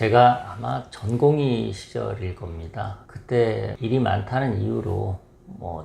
제가 아마 전공의 시절일 겁니다. 그때 일이 많다는 이유로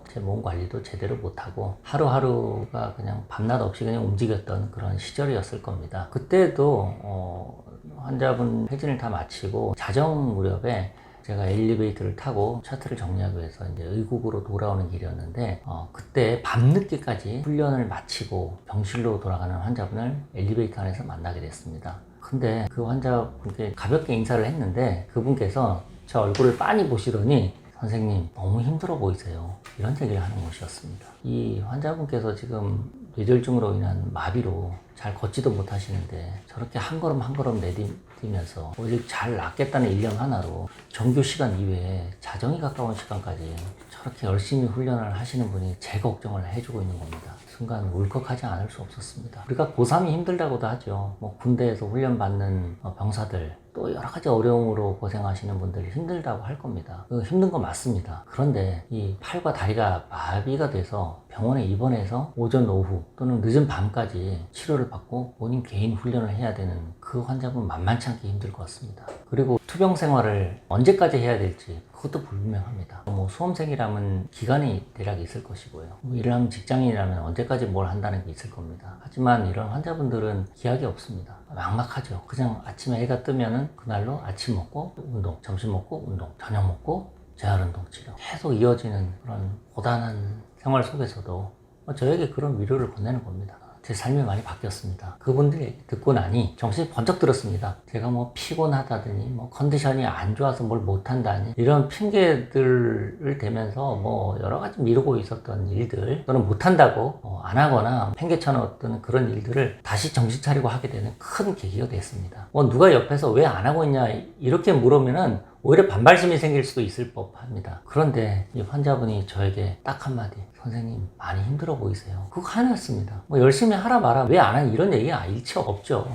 제 몸 관리도 제대로 못하고 하루하루가 그냥 밤낮 없이 그냥 움직였던 그런 시절이었을 겁니다. 그때도 환자분 회진을 다 마치고 자정 무렵에 제가 엘리베이터를 타고 차트를 정리하기 위해서 이제 의국으로 돌아오는 길이었는데 그때 밤늦게까지 훈련을 마치고 병실로 돌아가는 환자분을 엘리베이터 안에서 만나게 됐습니다. 근데 그 환자분께 가볍게 인사를 했는데 그분께서 제 얼굴을 빤히 보시더니 선생님 너무 힘들어 보이세요, 이런 얘기를 하는 것이었습니다. 이 환자분께서 지금 뇌졸중으로 인한 마비로 잘 걷지도 못하시는데 저렇게 한 걸음 한 걸음 내디면서 오직 잘 낫겠다는 일념 하나로 정규 시간 이외에 자정이 가까운 시간까지 저렇게 열심히 훈련을 하시는 분이 제 걱정을 해주고 있는 겁니다. 순간 울컥하지 않을 수 없었습니다. 우리가 고3이 힘들다고도 하죠. 군대에서 훈련받는 병사들, 또 여러 가지 어려움으로 고생하시는 분들이 힘들다고 할 겁니다. 힘든 거 맞습니다. 그런데 이 팔과 다리가 마비가 돼서 병원에 입원해서 오전, 오후 또는 늦은 밤까지 치료를 받고 본인 개인 훈련을 해야 되는 그 환자분 만만치 않게 힘들 것 같습니다. 그리고 투병 생활을 언제까지 해야 될지 그것도 불분명합니다. 수험생이라면 기간이 대략 있을 것이고요. 일을 하면 직장인이라면 언제까지 뭘 한다는 게 있을 겁니다. 하지만 이런 환자분들은 기약이 없습니다. 막막하죠. 그냥 아침에 해가 뜨면은 그날로 아침 먹고 운동, 점심 먹고 운동, 저녁 먹고 재활운동 치료 계속 이어지는 그런 고단한 생활 속에서도 저에게 그런 위로를 건네는 겁니다. 제 삶이 많이 바뀌었습니다. 그분들 얘기 듣고 나니 정신이 번쩍 들었습니다. 제가 피곤하다더니 컨디션이 안 좋아서 뭘 못한다니 이런 핑계들을 대면서 여러 가지 미루고 있었던 일들 또는 못한다고 안 하거나 팽개쳐 놓았던 그런 일들을 다시 정신 차리고 하게 되는 큰 계기가 됐습니다. 누가 옆에서 왜 안 하고 있냐 이렇게 물으면은 오히려 반발심이 생길 수도 있을 법합니다. 그런데 이 환자분이 저에게 딱 한마디, 선생님 많이 힘들어 보이세요. 그거 하나였습니다. 열심히 하라 마라 왜 안 하냐 이런 얘기가 일체 없죠.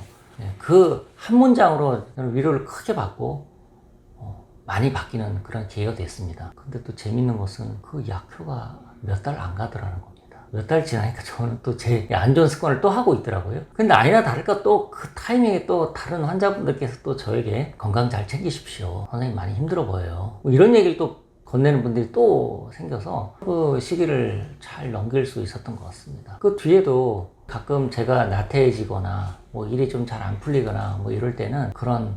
그 한 문장으로 저는 위로를 크게 받고 많이 바뀌는 그런 계기가 됐습니다. 근데 또 재밌는 것은 그 약효가 몇 달 안 가더라는 겁니다. 몇 달 지나니까 저는 또 제 안 좋은 습관을 또 하고 있더라고요. 근데 아니나 다를까 또 그 타이밍에 또 다른 환자분들께서 또 저에게 건강 잘 챙기십시오, 선생님 많이 힘들어 보여요, 이런 얘기를 또 건네는 분들이 또 생겨서 그 시기를 잘 넘길 수 있었던 것 같습니다. 그 뒤에도 가끔 제가 나태해지거나 일이 좀 잘 안 풀리거나 이럴 때는 그런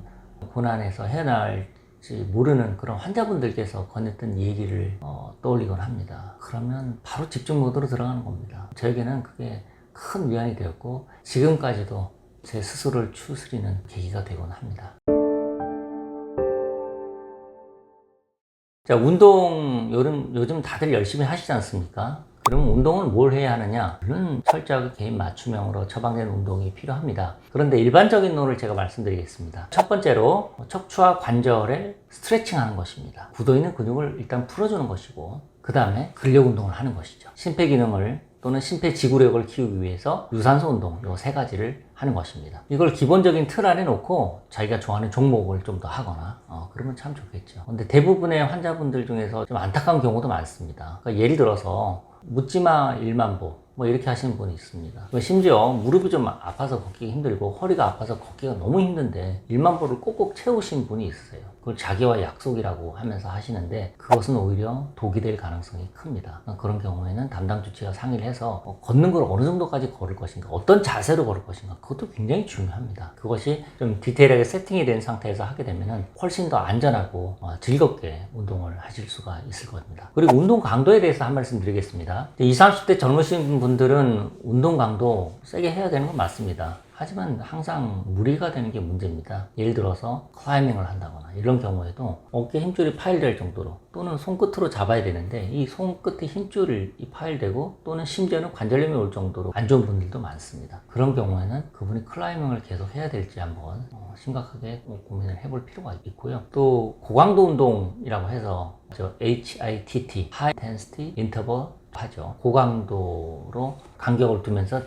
고난에서 헤어나올지 모르는 그런 환자분들께서 건넸던 얘기를 떠올리곤 합니다. 그러면 바로 집중 모드로 들어가는 겁니다. 저에게는 그게 큰 위안이 되었고 지금까지도 제 스스로를 추스리는 계기가 되곤 합니다. 자, 운동 요즘 다들 열심히 하시지 않습니까? 그럼 운동은 뭘 해야 하느냐? 물론 철저하게 개인 맞춤형으로 처방된 운동이 필요합니다. 그런데 일반적인 논을 제가 말씀드리겠습니다. 첫 번째로 척추와 관절을 스트레칭하는 것입니다. 굳어있는 근육을 일단 풀어주는 것이고 그 다음에 근력 운동을 하는 것이죠. 심폐기능을 또는 심폐지구력을 키우기 위해서 유산소 운동 요 세 가지를 하는 것입니다. 이걸 기본적인 틀 안에 놓고 자기가 좋아하는 종목을 좀 더 하거나 그러면 참 좋겠죠. 근데 대부분의 환자분들 중에서 좀 안타까운 경우도 많습니다. 그러니까 예를 들어서 묻지마 1만보 이렇게 하시는 분이 있습니다. 심지어 무릎이 좀 아파서 걷기가 힘들고 허리가 아파서 걷기가 너무 힘든데 1만보를 꼭꼭 채우신 분이 있으세요. 그걸 자기와 약속이라고 하면서 하시는데 그것은 오히려 독이 될 가능성이 큽니다. 그런 경우에는 담당 주치의와 상의를 해서 걷는 걸 어느 정도까지 걸을 것인가, 어떤 자세로 걸을 것인가, 그것도 굉장히 중요합니다. 그것이 좀 디테일하게 세팅이 된 상태에서 하게 되면 훨씬 더 안전하고 즐겁게 운동을 하실 수가 있을 겁니다. 그리고 운동 강도에 대해서 한 말씀 드리겠습니다. 20, 30대 젊으신 분들은 운동 강도 세게 해야 되는 건 맞습니다. 하지만 항상 무리가 되는 게 문제입니다. 예를 들어서 클라이밍을 한다거나 이런 경우에도 어깨 힘줄이 파열될 정도로 또는 손끝으로 잡아야 되는데 이 손끝에 힘줄이 파열되고 또는 심지어는 관절염이 올 정도로 안 좋은 분들도 많습니다. 그런 경우에는 그분이 클라이밍을 계속 해야 될지 한번 심각하게 고민을 해볼 필요가 있고요. 또 고강도 운동이라고 해서 HITT, High Intensity Interval 하죠. 고강도로 간격을 두면서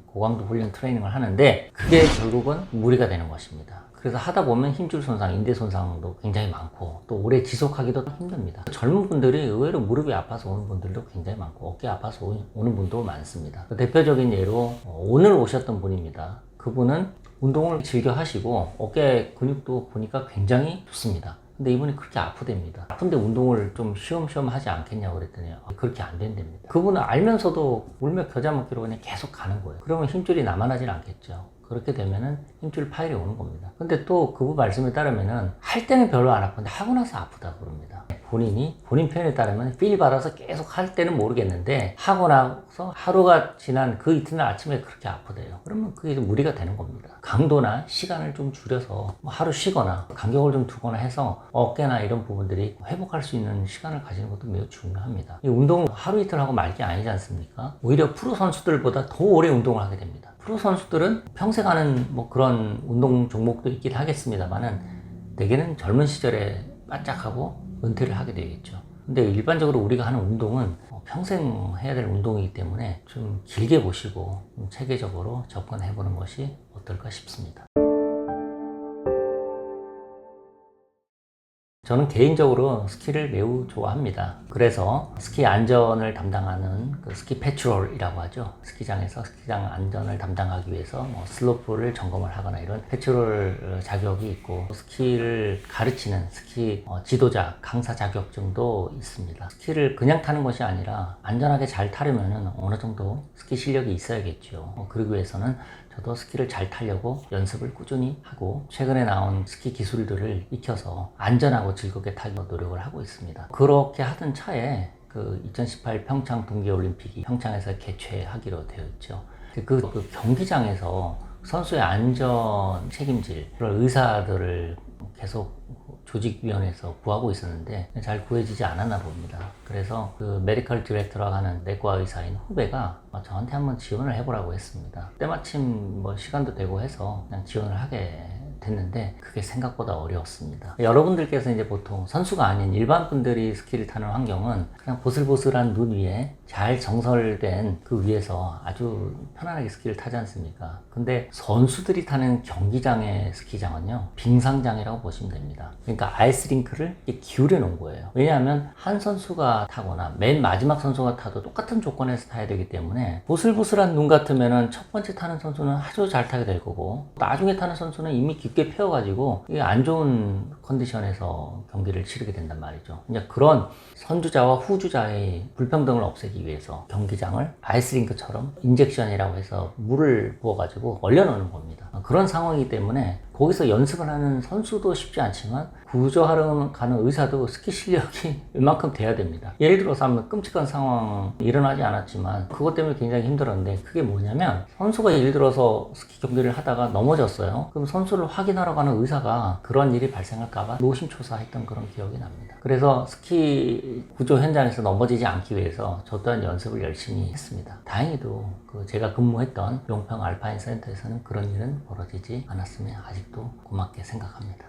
고강도 훈련 트레이닝을 하는데 그게 결국은 무리가 되는 것입니다. 그래서 하다 보면 힘줄 손상, 인대 손상도 굉장히 많고 또 오래 지속하기도 힘듭니다. 젊은 분들이 의외로 무릎이 아파서 오는 분들도 굉장히 많고 어깨 아파서 오는 분도 많습니다. 대표적인 예로 오늘 오셨던 분입니다. 그분은 운동을 즐겨 하시고 어깨 근육도 보니까 굉장히 좋습니다. 근데 이분이 그렇게 아프답니다. 아픈데 운동을 좀 쉬엄쉬엄 하지 않겠냐고 그랬더니 그렇게 안 된답니다. 그분은 알면서도 물며 겨자 먹기로 그냥 계속 가는 거예요. 그러면 힘줄이 남아나질 않겠죠. 그렇게 되면은 힘줄 파열이 오는 겁니다. 근데 또 그분 말씀에 따르면은 할 때는 별로 안 아픈데 하고 나서 아프다 그럽니다. 본인 표현에 따르면 필 받아서 계속 할 때는 모르겠는데 하고 나서 하루가 지난 그 이튿날 아침에 그렇게 아프대요. 그러면 그게 좀 무리가 되는 겁니다. 강도나 시간을 좀 줄여서 뭐 하루 쉬거나 간격을 좀 두거나 해서 어깨나 이런 부분들이 회복할 수 있는 시간을 가지는 것도 매우 중요합니다. 이 운동을 하루 이틀 하고 말 게 아니지 않습니까? 오히려 프로 선수들보다 더 오래 운동을 하게 됩니다. 프로 선수들은 평생 하는 뭐 그런 운동 종목도 있긴 하겠습니다만은 대개는 젊은 시절에 바짝하고 은퇴를 하게 되겠죠. 근데 일반적으로 우리가 하는 운동은 평생 해야 될 운동이기 때문에 좀 길게 보시고 좀 체계적으로 접근해 보는 것이 어떨까 싶습니다. 저는 개인적으로 스키를 매우 좋아합니다. 그래서 스키 안전을 담당하는 그 스키 패트롤이라고 하죠. 스키장에서 스키장 안전을 담당하기 위해서 뭐 슬로프를 점검을 하거나 이런 패트롤 자격이 있고, 스키를 가르치는 스키 지도자, 강사 자격증도 있습니다. 스키를 그냥 타는 것이 아니라 안전하게 잘 타려면 어느 정도 스키 실력이 있어야겠죠. 그러기 위해서는 저도 스키를 잘 타려고 연습을 꾸준히 하고 최근에 나온 스키 기술들을 익혀서 안전하고 즐겁게 타기 노력을 하고 있습니다. 그렇게 하던 차에 그 2018 평창 동계올림픽이 평창에서 개최하기로 되어 있죠. 그 경기장에서 선수의 안전 책임질 그런 의사들을 계속 조직위원회에서 구하고 있었는데 잘 구해지지 않았나 봅니다. 그래서 그 메디컬 디렉터라고 하는 내과 의사인 후배가 저한테 한번 지원을 해보라고 했습니다. 때마침 뭐 시간도 되고 해서 그냥 지원을 하게 됐는데 그게 생각보다 어려웠습니다. 여러분들께서 이제 보통 선수가 아닌 일반 분들이 스키를 타는 환경은 그냥 보슬보슬한 눈 위에 잘 정설된 그 위에서 아주 편안하게 스키를 타지 않습니까? 근데 선수들이 타는 경기장의 스키장은요, 빙상장이라고 보시면 됩니다. 그러니까 아이스링크를 기울여 놓은 거예요. 왜냐하면 한 선수가 타거나 맨 마지막 선수가 타도 똑같은 조건에서 타야 되기 때문에 보슬보슬한 눈 같으면은 첫 번째 타는 선수는 아주 잘 타게 될 거고, 나중에 타는 선수는 이미 깊게 패워가지고 이게 안 좋은 컨디션에서 경기를 치르게 된단 말이죠. 이제 그런 선주자와 후주자의 불평등을 없애기 위해서 경기장을 아이스링크처럼 인젝션이라고 해서 물을 부어가지고 얼려놓는 겁니다. 그런 상황이기 때문에 거기서 연습을 하는 선수도 쉽지 않지만 구조하러 가는 의사도 스키 실력이 웬만큼 돼야 됩니다. 예를 들어서 한번 끔찍한 상황이 일어나지 않았지만 그것 때문에 굉장히 힘들었는데, 그게 뭐냐면 선수가 예를 들어서 스키 경기를 하다가 넘어졌어요. 그럼 선수를 확인하러 가는 의사가 그런 일이 발생할까봐 노심초사했던 그런 기억이 납니다. 그래서 스키 구조 현장에서 넘어지지 않기 위해서 저 또한 연습을 열심히 했습니다. 다행히도 제가 근무했던 용평 알파인 센터에서는 그런 일은 벌어지지 않았으면 아직도 고맙게 생각합니다.